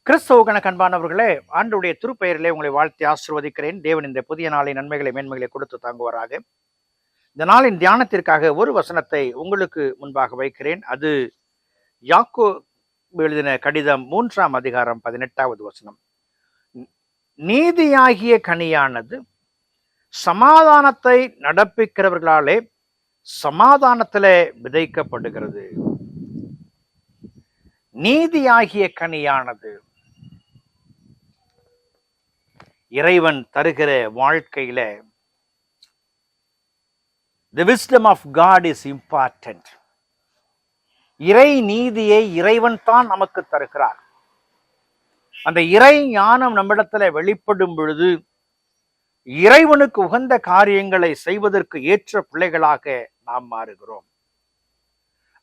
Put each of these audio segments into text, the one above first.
கிறிஸ்தவ கண்பானவர்களே, ஆண்டுடைய திருப்பெயரிலே உங்களை வாழ்த்தி ஆசிர்வதிக்கிறேன். தேவன் இந்த புதிய நாளை நன்மைகளை மேன்மைகளை கொடுத்து தாங்குவாராக. இந்த நாளின் தியானத்திற்காக ஒரு வசனத்தை உங்களுக்கு முன்பாக வைக்கிறேன். அது யாக்கோபு எழுதின கடிதம் 3ஆம் அதிகாரம் 18வது வசனம். நீதியாகிய கனியானது சமாதானத்தை நடப்பிக்கிறவர்களாலே சமாதானத்திலே விதைக்கப்படுகிறது. நீதியாகிய கனியானது இறைவன் தருகிற வாழ்க்கையில the wisdom of God is important. இறை நீதியை இறைவன் தான் நமக்கு தருகிறார். அந்த இறை ஞானம் நம்மிடத்துல வெளிப்படும் பொழுது இறைவனுக்கு உகந்த காரியங்களை செய்வதற்கு ஏற்ற பிள்ளைகளாக நாம் மாறுகிறோம்.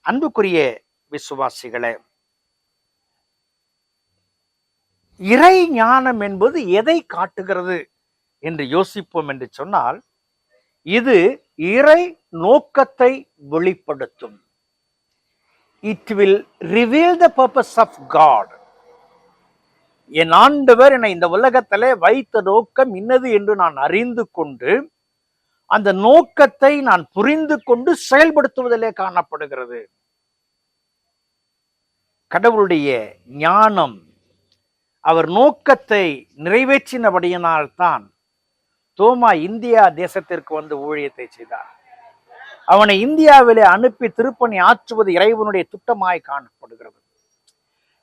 அன்புக்குரிய விசுவாசிகளே, இறை ஞானம் என்பது எதை காட்டுகிறது என்று யோசிப்போம் என்று சொன்னால், இது இறை நோக்கத்தை வெளிப்படுத்தும். It will reveal the purpose of God. என் ஆண்டவர் என்னை இந்த உலகத்திலே வைத்த நோக்கம் இன்னது என்று நான் அறிந்து கொண்டு அந்த நோக்கத்தை நான் புரிந்து கொண்டு செயல்படுத்துவதிலே காணப்படுகிறது. கடவுளுடைய ஞானம் அவர் நோக்கத்தை நிறைவேற்றினபடியினால்தான் தோமா இந்தியா தேசத்திற்கு வந்து ஊழியத்தை செய்தார். அவனை இந்தியாவிலே அனுப்பி திருப்பணி ஆற்றுவது இறைவனுடைய திட்டமாய் காணப்படுகிறது.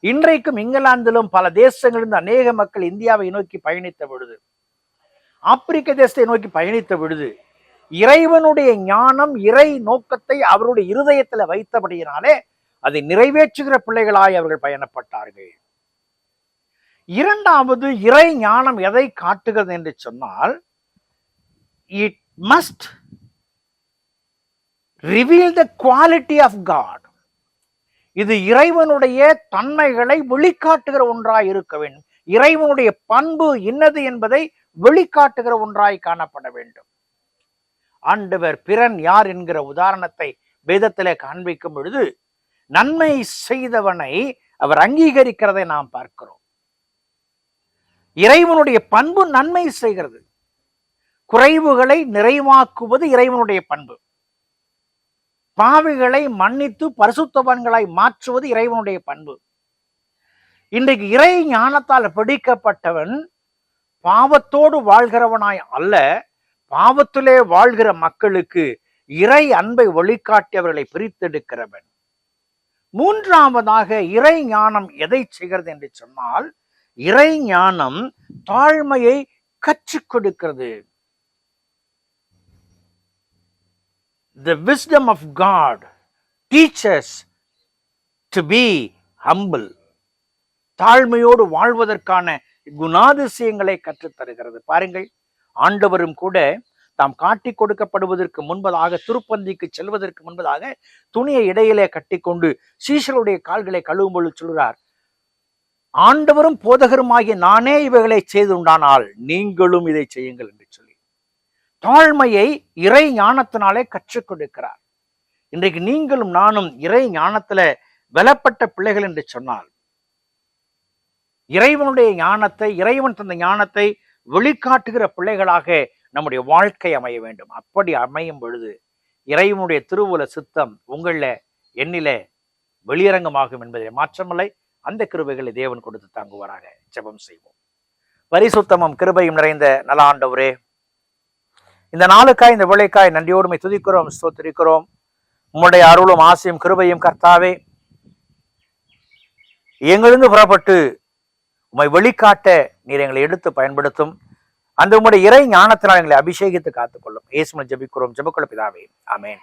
இன்றைக்கும் இங்கிலாந்திலும் பல தேசங்களிலிருந்து அநேக மக்கள் இந்தியாவை நோக்கி பயணித்த பொழுது, ஆப்பிரிக்க தேசத்தை நோக்கி பயணித்த பொழுது, இறைவனுடைய ஞானம் இறை நோக்கத்தை அவருடைய இருதயத்தில் வைத்தபடியினாலே அதை நிறைவேற்றுகிற பிள்ளைகளாய் அவர்கள் பயணப்பட்டார்கள். இரண்டாவது, இறை ஞானம் எதை காட்டுகிறது என்று சொன்னால், it must reveal the quality of God. இது இறைவனுடைய தன்மைகளை வெளிக்காட்டுகிற ஒன்றாய் இருக்க வேண்டும். இறைவனுடைய பண்பு இன்னது என்பதை வெளிக்காட்டுகிற ஒன்றாய் காணப்பட வேண்டும். ஆண்டவர் பிறன் யார் என்கிற உதாரணத்தை வேதத்திலே காண்பிக்கும் பொழுது நன்மை செய்தவனை அவர் அங்கீகரிக்கிறதை நாம் பார்க்கிறோம். இறைவனுடைய பண்பு நன்மை செய்கிறது. குறைவுகளை நிறைவாக்குவது இறைவனுடைய பண்பு. பாவிகளை மன்னித்து பரிசுத்தவான்களாய் மாற்றுவது இறைவனுடைய பண்பு. இன்றைக்கு இறை ஞானத்தால் பிடிக்கப்பட்டவன் பாவத்தோடு வாழ்கிறவனாய் அல்ல, பாவத்திலே வாழ்கிற மக்களுக்கு இறை அன்பை வெளிக்காட்டி அவர்களை பிரித்தெடுக்கிறவன். மூன்றாவதாக, இறை ஞானம் எதை செய்கிறது என்று சொன்னால், இறை ஞானம் தாழ்மையை கற்றுக் கொடுக்கிறது. The wisdom of God teaches to be humble. தாழ்மையோடு வாழ்வதற்கான குணாதிசயங்களை கற்றுத்தருகிறது. பாருங்கள், ஆண்டவரும் கூட தாம் காட்டி கொடுக்கப்படுவதற்கு முன்பதாக, திருப்பந்திக்கு செல்வதற்கு முன்பதாக துணியை இடையிலே கட்டிக்கொண்டு சீஷருடைய கால்களை கழுவும் பொழுது சொல்கிறார், ஆண்டவரும் போதகருமாகிய நானே இவைகளை செய்துண்டானால் நீங்களும் இதை செய்யுங்கள் என்று சொல்லி தாழ்மையை இறை ஞானத்தினாலே கற்றுக் கொடுக்கிறார். இன்றைக்கு நீங்களும் நானும் இறை ஞானத்துல பலப்பட்ட பிள்ளைகள் என்று சொன்னால், இறைவனுடைய ஞானத்தை, இறைவன் தந்த ஞானத்தை வெளிக்காட்டுகிற பிள்ளைகளாக நம்முடைய வாழ்க்கை அமைய வேண்டும். அப்படி அமையும் பொழுது இறைவனுடைய திருவுல சித்தம் உங்கள எண்ணில வெளியரங்கமாகும் என்பதை மாற்றமில்லை. அந்த கிருபைகளை தேவன் கொடுத்து தாங்குவாராக. ஜெபம் செய்வோம். பரிசுத்தமும் கிருபையும் நிறைந்த நல்ல ஆண்டவரே, இந்த நாளுக்காய், இந்த வேளைக்காய் நன்றியோடுமை துதிக்கிறோம், ஸ்தோத்திரிக்கிறோம். உம்முடைய அருளும் ஆசையும் கிருபையும் கர்த்தாவே எங்களிருந்து புறப்பட்டு உம்மை வெளிக்காட்ட நீர் எங்களை எடுத்து பயன்படுத்தும். அந்த உம்முடைய இறை ஞானத்தினால் எங்களை அபிஷேகித்து காத்துக்கொள்ளும். இயேசுவில் ஜெபிக்கிறோம், ஜெபக்குள்ள பிதாவே, ஆமென்.